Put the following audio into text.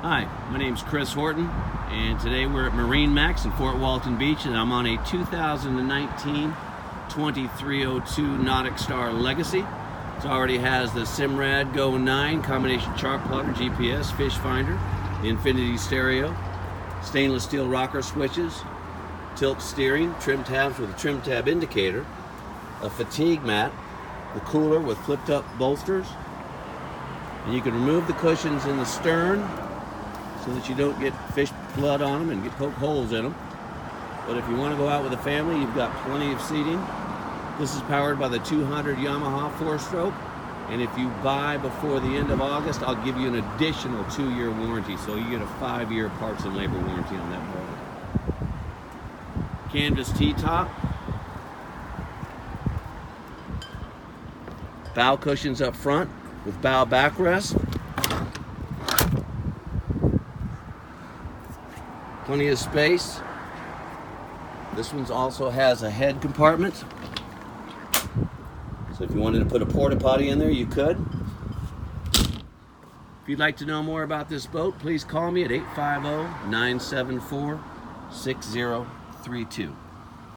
Hi, my name's Chris Horton, and today we're at MarineMax in Fort Walton Beach, and I'm on a 2019 2302 NauticStar Legacy. It already has the Simrad Go 9 combination chart plotter, GPS, fish finder, the infinity stereo, stainless steel rocker switches, tilt steering, trim tabs with a trim tab indicator, a fatigue mat, the cooler with flipped up bolsters, and you can remove the cushions in the stern so that you don't get fish blood on them and poke holes in them. But if you want to go out with a family, you've got plenty of seating. This is powered by the 200 Yamaha 4-stroke, and if you buy before the end of August, I'll give you an additional 2-year warranty, so you get a 5-year parts and labor warranty on that boat. Canvas T-top, bow cushions up front with bow backrest. Plenty of space. This one also has a head compartment. So if you wanted to put a porta potty in there, you could. If you'd like to know more about this boat, please call me at 850-974-6032.